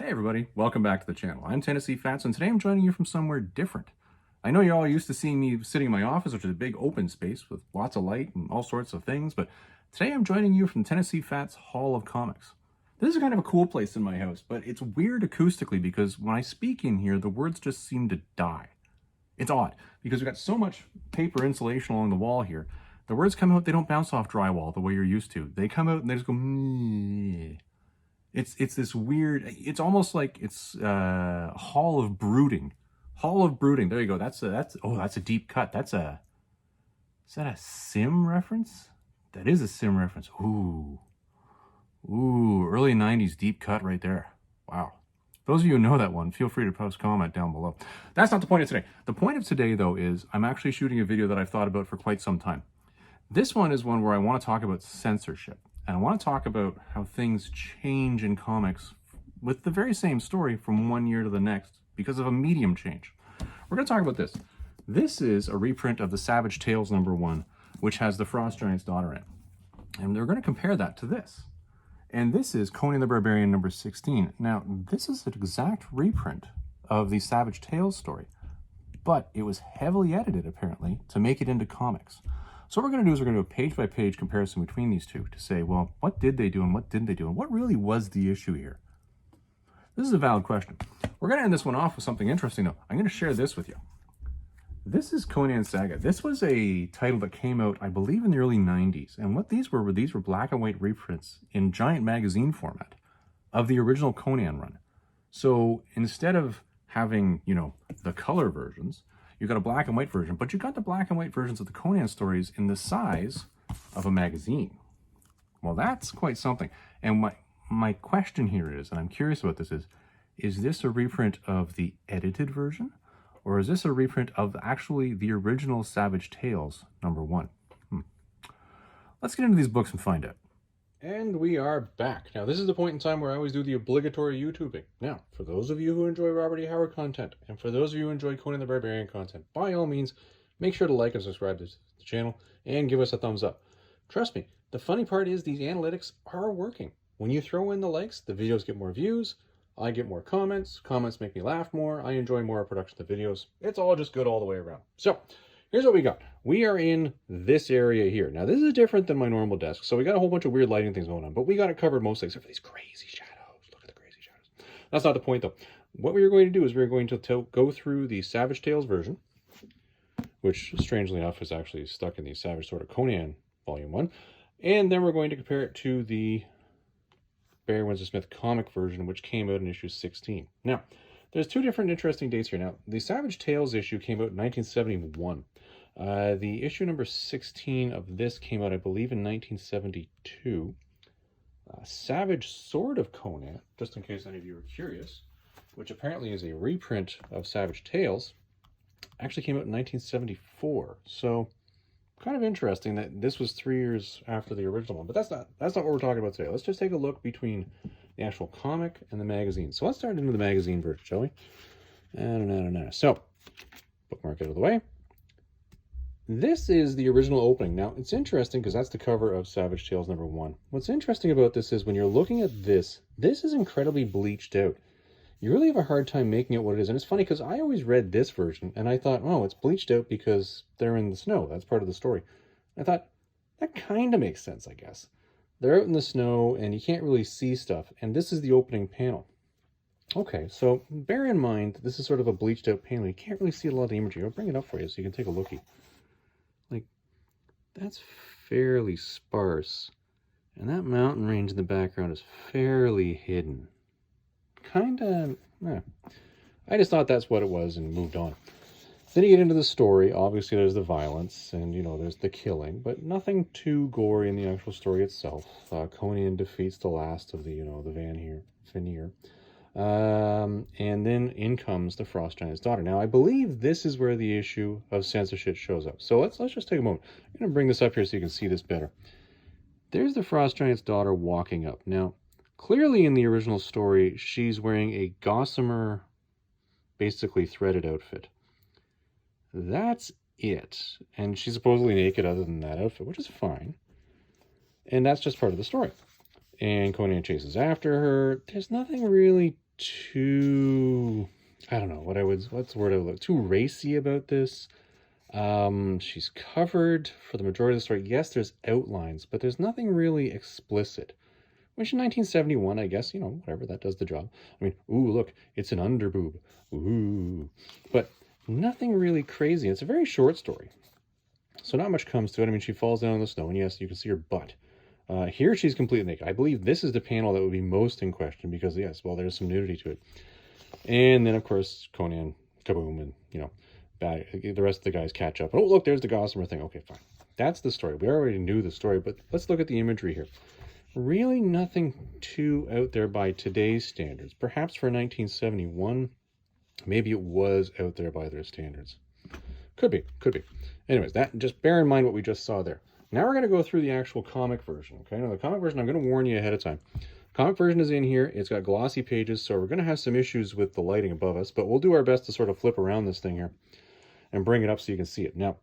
Hey everybody, welcome back to the channel. I'm Tennessee Fats, and today I'm joining you from somewhere different. I know you're all used to seeing me sitting in my office, which is a big open space with lots of light and all sorts of things, but today I'm joining you from Tennessee Fats Hall of Comics. This is kind of a cool place in my house, but it's weird acoustically because when I speak in here, the words just seem to die. It's odd, because we've got so much paper insulation along the wall here. The words come out, they don't bounce off drywall the way you're used to. They come out and they just go, meh. It's this weird, it's almost like it's Hall of Brooding. Hall of Brooding. There you go. That's a deep cut. Is that a Sim reference? That is a Sim reference. Ooh, early 90s deep cut right there. Wow. Those of you who know that one, feel free to post comment down below. That's not the point of today. The point of today, though, is I'm actually shooting a video that I've thought about for quite some time. This one is one where I want to talk about censorship. And I want to talk about how things change in comics with the very same story from one year to the next because of a medium change. We're going to talk about this. This is a reprint of the Savage Tales #1, which has the Frost Giant's daughter in. And we're going to compare that to this. And this is Conan the Barbarian #16. Now, this is an exact reprint of the Savage Tales story, but it was heavily edited, apparently, to make it into comics. So what we're going to do is we're going to do a page-by-page comparison between these two to say, well, what did they do and what didn't they do? And what really was the issue here? This is a valid question. We're going to end this one off with something interesting, though. I'm going to share this with you. This is Conan Saga. This was a title that came out, I believe, in the early 90s. And what these were black and white reprints in giant magazine format of the original Conan run. So instead of having, the color versions, you got a black and white version, but you got the black and white versions of the Conan stories in the size of a magazine. Well, that's quite something. And my question here is, and I'm curious about this, is this a reprint of the edited version? Or is this a reprint of actually the original Savage Tales #1? Let's get into these books and find out. And we are back. Now, this is the point in time where I always do the obligatory YouTubing. Now, for those of you who enjoy Robert E. Howard content, and for those of you who enjoy Conan the Barbarian content, by all means, make sure to like and subscribe to the channel, and give us a thumbs up. Trust me, the funny part is these analytics are working. When you throw in the likes, the videos get more views, I get more comments, comments make me laugh more, I enjoy more production of the videos. It's all just good all the way around. So, here's what we got. We are in this area here. Now, this is different than my normal desk, so we got a whole bunch of weird lighting things going on, but we got it covered mostly, except for these crazy shadows. Look at the crazy shadows. That's not the point, though. What we are going to do is we're going to go through the Savage Tales version, which, strangely enough, is actually stuck in the Savage Sword of Conan Volume 1, and then we're going to compare it to the Barry Windsor Smith comic version, which came out in issue 16. Now, there's two different interesting dates here. Now, the Savage Tales issue came out in 1971. The issue number 16 of this came out, I believe, in 1972. Savage Sword of Conan, just in case any of you are curious, which apparently is a reprint of Savage Tales, actually came out in 1974. So, kind of interesting that this was 3 years after the original one. But that's not what we're talking about today. Let's just take a look between the actual comic and the magazine. So let's start into the magazine version, shall we? So, bookmark out of the way. This is the original opening. Now, it's interesting because that's the cover of Savage Tales #1. What's interesting about this is when you're looking at this is incredibly bleached out. You really have a hard time making out what it is. And it's funny because I always read this version and I thought, oh, it's bleached out because they're in the snow. That's part of the story. I thought, that kind of makes sense, I guess. They're out in the snow and you can't really see stuff. And this is the opening panel. Okay, so bear in mind, this is sort of a bleached out panel. You can't really see a lot of the imagery. I'll bring it up for you so you can take a lookie. Like, that's fairly sparse. And that mountain range in the background is fairly hidden. I just thought that's what it was and moved on. Then you get into the story. Obviously, there's the violence and, there's the killing, but nothing too gory in the actual story itself. Conan defeats the last of the, the Vanir. And then in comes the Frost Giant's daughter. Now, I believe this is where the issue of censorship shows up. So let's just take a moment. I'm going to bring this up here so you can see this better. There's the Frost Giant's daughter walking up. Now, clearly in the original story, she's wearing a gossamer, basically threaded outfit. That's it. And she's supposedly naked other than that outfit, which is fine. And that's just part of the story. And Conan chases after her. There's nothing really too, I don't know, what's the word I would look, too racy about this. She's covered for the majority of the story. Yes, there's outlines, but there's nothing really explicit. Which in 1971, I guess, you know, whatever, that does the job. I mean, ooh, look, it's an underboob. Ooh. But nothing really crazy. It's a very short story. So not much comes to it. I mean, she falls down in the snow, and yes, you can see her butt. Here she's completely naked. I believe this is the panel that would be most in question because, yes, well, there's some nudity to it. And then, of course, Conan, kaboom, and, you know, the rest of the guys catch up. Oh, look, there's the Gossamer thing. Okay, fine. That's the story. We already knew the story, but let's look at the imagery here. Really nothing too out there by today's standards. Perhaps for 1971, maybe it was out there by their standards. Could be, could be. Anyways, that, just bear in mind what we just saw there. Now we're going to go through the actual comic version, okay? Now the comic version, I'm going to warn you ahead of time. Comic version is in here. It's got glossy pages, so we're going to have some issues with the lighting above us, but we'll do our best to sort of flip around this thing here and bring it up so you can see it. Now,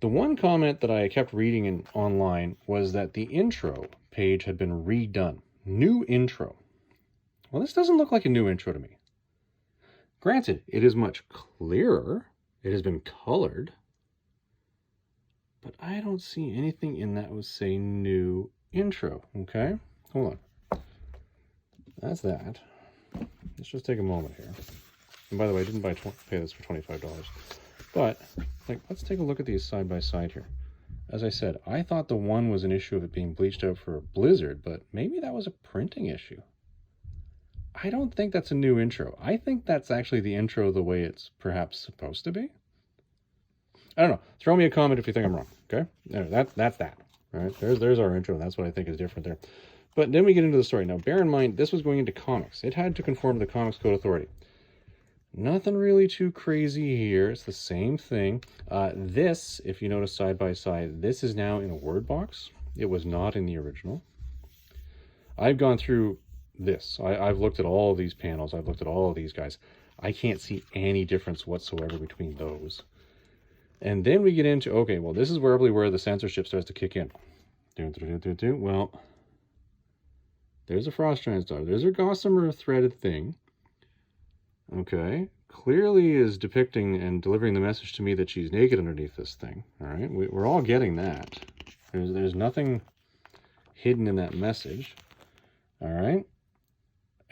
the one comment that I kept reading online was that the intro page had been redone. New intro. Well, this doesn't look like a new intro to me. Granted, it is much clearer. It has been colored. But I don't see anything in that would say new intro, okay? Hold on. That's that. Let's just take a moment here. And by the way, I didn't pay this for $25. But, like, let's take a look at these side by side here. As I said, I thought the one was an issue of it being bleached out for a blizzard, but maybe that was a printing issue. I don't think that's a new intro. I think that's actually the intro the way it's perhaps supposed to be. I don't know. Throw me a comment if you think I'm wrong, okay? That's that. All right, there's our intro, and that's what I think is different there. But then we get into the story. Now, bear in mind, this was going into comics. It had to conform to the Comics Code Authority. Nothing really too crazy here. It's the same thing. This, if you notice side by side, this is now in a Word box. It was not in the original. I've gone through this. I've looked at all of these panels. I've looked at all of these guys. I can't see any difference whatsoever between those. And then we get into, okay, well, this is probably where the censorship starts to kick in. Well, there's a Frost Giant Star. There's a Gossamer threaded thing. Okay, clearly is depicting and delivering the message to me that she's naked underneath this thing. All right, we're all getting that. There's nothing hidden in that message. All right.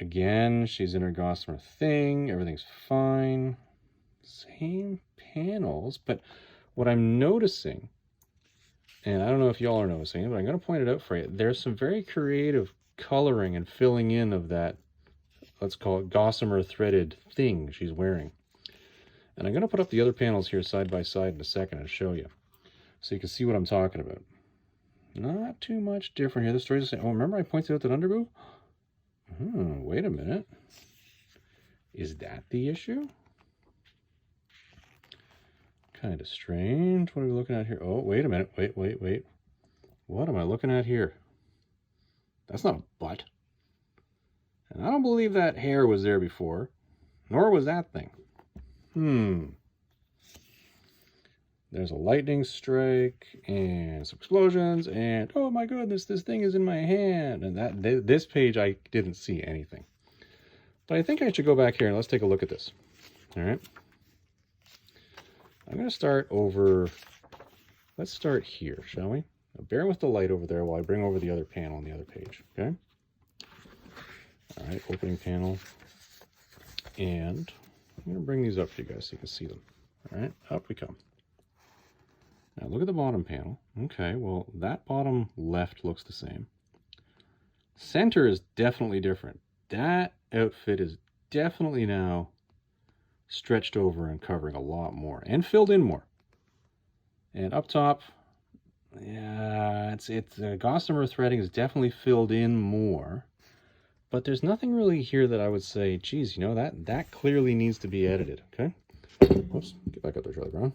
Again, she's in her Gossamer thing. Everything's fine. Same panels, but what I'm noticing, and I don't know if y'all are noticing it, but I'm going to point it out for you. There's some very creative coloring and filling in of that, let's call it Gossamer threaded thing she's wearing. And I'm going to put up the other panels here side by side in a second and show you, so you can see what I'm talking about. Not too much different here. The story's the same. Oh, remember I pointed out that underboob? Wait a minute. Is that the issue? Kind of strange. What are we looking at here? Oh, wait a minute. Wait. What am I looking at here? That's not a butt. And I don't believe that hair was there before. Nor was that thing. There's a lightning strike and some explosions and oh my goodness, this thing is in my hand. And this page I didn't see anything. But I think I should go back here and let's take a look at this. All right. I'm going to start over, let's start here, shall we? Now bear with the light over there while I bring over the other panel on the other page, okay? All right, opening panel. And I'm going to bring these up for you guys so you can see them. All right, up we come. Now look at the bottom panel. Okay, well, that bottom left looks the same. Center is definitely different. That outfit is definitely now stretched over and covering a lot more and filled in more. And up top, yeah, it's Gossamer threading is definitely filled in more, but there's nothing really here that I would say, geez, you know, that clearly needs to be edited. Okay, whoops, get back up there, Charlie Brown.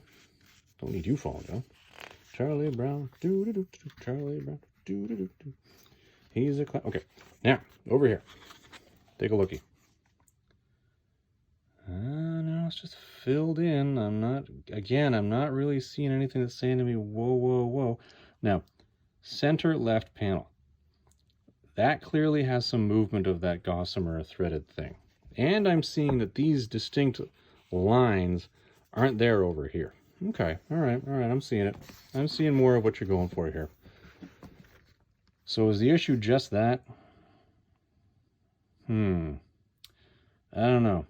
Don't need you falling down. Charlie Brown, Charlie Brown, he's a clown. Okay, now over here, take a lookie. No, it's just filled in. I'm not really seeing anything that's saying to me, whoa. Now, center left panel. that clearly has some movement of that gossamer threaded thing. And I'm seeing that these distinct lines aren't there over here. Okay, all right, I'm seeing it. I'm seeing more of what you're going for here. So is the issue just that? I don't know.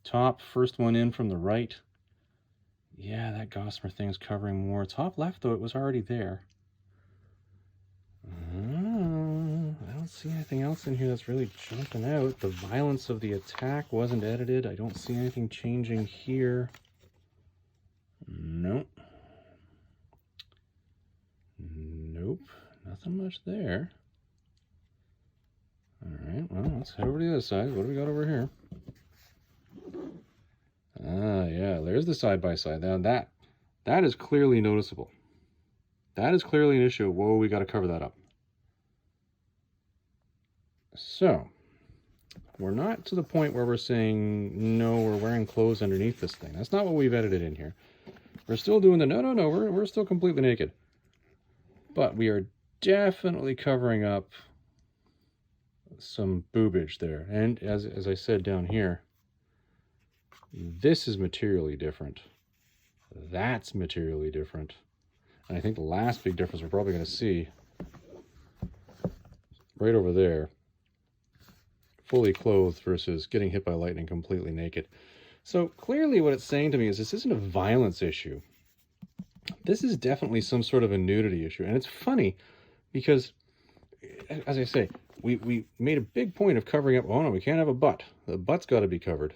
Top, first one in from the right. Yeah, that gossamer thing's covering more. Top left, though, it was already there. I don't see anything else in here that's really jumping out. The violence of the attack wasn't edited. I don't see anything changing here. Nope. Nope. Nothing much there. Alright, well, let's head over to the other side. What do we got over here? Ah, yeah, there's the side-by-side. Now that is clearly noticeable. That is clearly an issue. Whoa, we got to cover that up. So, we're not to the point where we're saying, no, we're wearing clothes underneath this thing. That's not what we've edited in here. We're still doing the, no, we're still completely naked. But we are definitely covering up some boobage there. And as I said down here, this is materially different. That's materially different. And I think the last big difference we're probably going to see right over there, fully clothed versus getting hit by lightning completely naked. So clearly what it's saying to me is this isn't a violence issue. This is definitely some sort of a nudity issue. And it's funny because, as I say, we made a big point of covering up, oh no, we can't have a butt. The butt's got to be covered.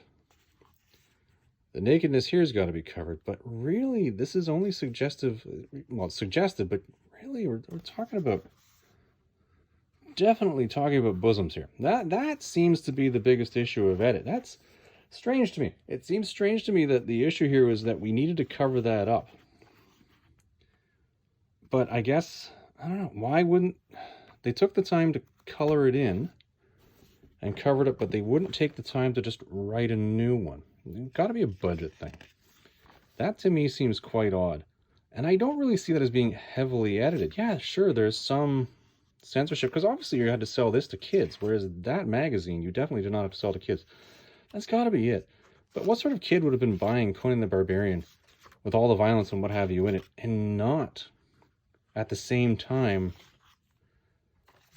The nakedness here's got to be covered. But really, this is only suggestive. Well, it's suggested, but really we're talking about, definitely talking about bosoms here. That seems to be the biggest issue of edit. That's strange to me. It seems strange to me that the issue here was that we needed to cover that up. But I guess, I don't know, why wouldn't, they took the time to color it in and cover it up, but they wouldn't take the time to just write a new one. It's got to be a budget thing. That to me seems quite odd. And I don't really see that as being heavily edited. Yeah, sure, there's some censorship, because obviously you had to sell this to kids, whereas that magazine you definitely did not have to sell to kids. That's got to be it. But what sort of kid would have been buying Conan the Barbarian with all the violence and what have you in it, and not at the same time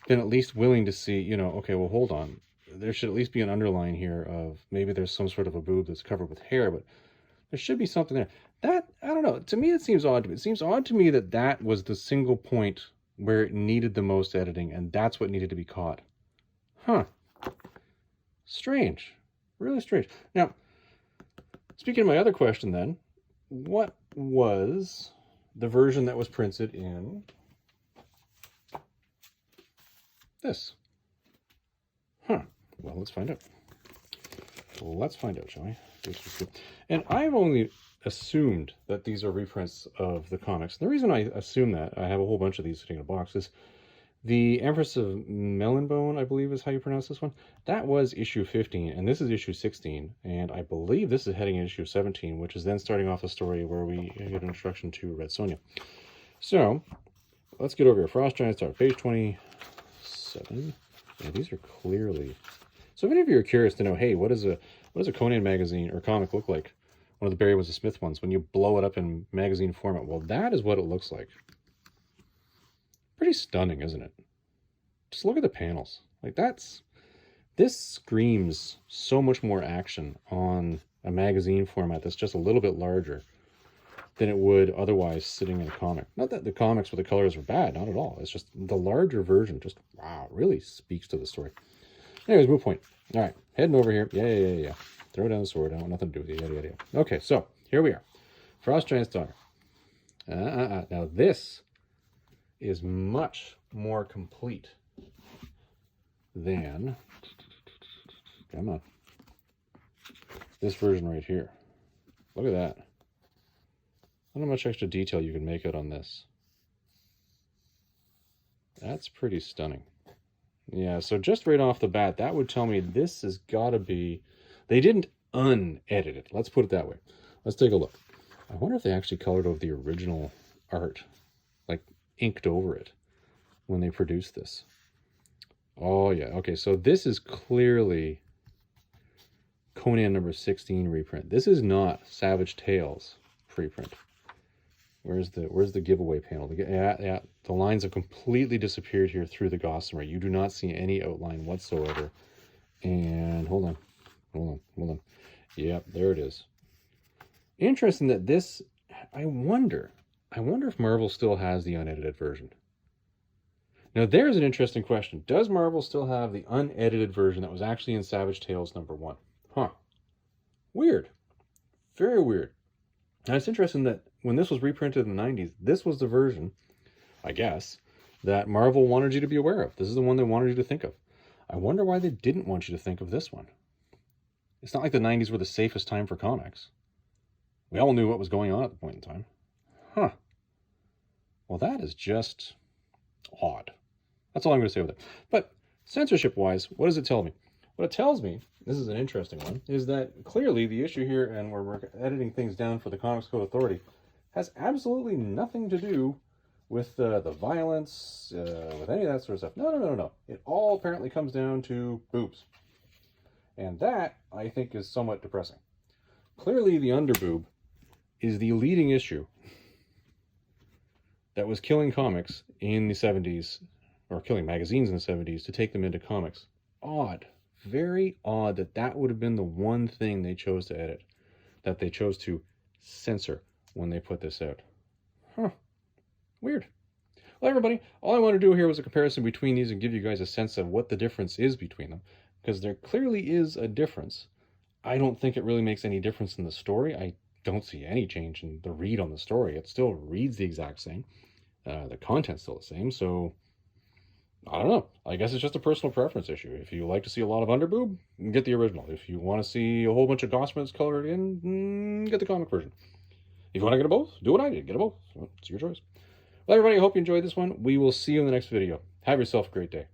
been at least willing to see, you know, okay, well, hold on. There should at least be an underline here of maybe there's some sort of a boob that's covered with hair, but there should be something there. That, I don't know, to me it seems odd to me. It seems odd to me that that was the single point where it needed the most editing, and that's what needed to be caught. Huh. Strange. Really strange. Now, speaking of my other question then, what was the version that was printed in this? Huh. Well, let's find out. Let's find out, shall we? And I've only assumed that these are reprints of the comics. The reason I assume that, I have a whole bunch of these sitting in a box, is the Empress of Melonbone, I believe is how you pronounce this one. That was issue 15, and this is issue 16. And I believe this is heading in issue 17, which is then starting off a story where we get an introduction to Red Sonja. So, let's get over here. Frost Giant Star, page 27. Yeah, these are clearly... So if any of you are curious to know, hey, what does a Conan magazine or comic look like? One of the Barry Windsor Smith ones, when you blow it up in magazine format. Well, that is what it looks like. Pretty stunning, isn't it? Just look at the panels. Like, this screams so much more action on a magazine format that's just a little bit larger than it would otherwise sitting in a comic. Not that the comics with the colors are bad, not at all. It's just the larger version just, wow, really speaks to the story. Anyways, move point. All right, heading over here. Yeah. Throw down the sword. I want nothing to do with it. Yada. Okay, so here we are. Frost Giant's Daughter. Now this is much more complete than, come on, this version right here. Look at that. I don't know how much extra detail you can make out on this. That's pretty stunning. Yeah, so just right off the bat, that would tell me this has got to be... They didn't unedit it. Let's put it that way. Let's take a look. I wonder if they actually colored over the original art, like inked over it when they produced this. Oh, yeah. Okay, so this is clearly Conan number 16 reprint. This is not Savage Tales preprint. Where's the giveaway panel? Yeah, the lines have completely disappeared here through the gossamer. You do not see any outline whatsoever. And hold on. Yep, there it is. Interesting that this, I wonder if Marvel still has the unedited version. Now there's an interesting question. Does Marvel still have the unedited version that was actually in Savage Tales number 1? Huh. Weird. Very weird. And it's interesting that when this was reprinted in the 90s, this was the version, I guess, that Marvel wanted you to be aware of. This is the one they wanted you to think of. I wonder why they didn't want you to think of this one. It's not like the 90s were the safest time for comics. We all knew what was going on at the point in time. Huh. Well, that is just odd. That's all I'm going to say with it. But censorship-wise, what does it tell me? What it tells me, this is an interesting one, is that clearly the issue here, and where we're editing things down for the Comics Code Authority, has absolutely nothing to do with the violence, with any of that sort of stuff. No. It all apparently comes down to boobs. And that, I think, is somewhat depressing. Clearly, the underboob is the leading issue that was killing comics in the 70s, or killing magazines in the 70s, to take them into comics. Odd. Very odd that that would have been the one thing they chose to edit, that they chose to censor when they put this out. Huh. Weird. Well, everybody, all I want to do here was a comparison between these and give you guys a sense of what the difference is between them, because there clearly is a difference. I don't think it really makes any difference in the story. I don't see any change in the read on the story. It still reads the exact same. The content's still the same, so I don't know. I guess it's just a personal preference issue. If you like to see a lot of underboob, get the original. If you want to see a whole bunch of gossamers colored in, get the comic version. If you want to get them both, do what I did. Get them both. It's your choice. Well, everybody, I hope you enjoyed this one. We will see you in the next video. Have yourself a great day.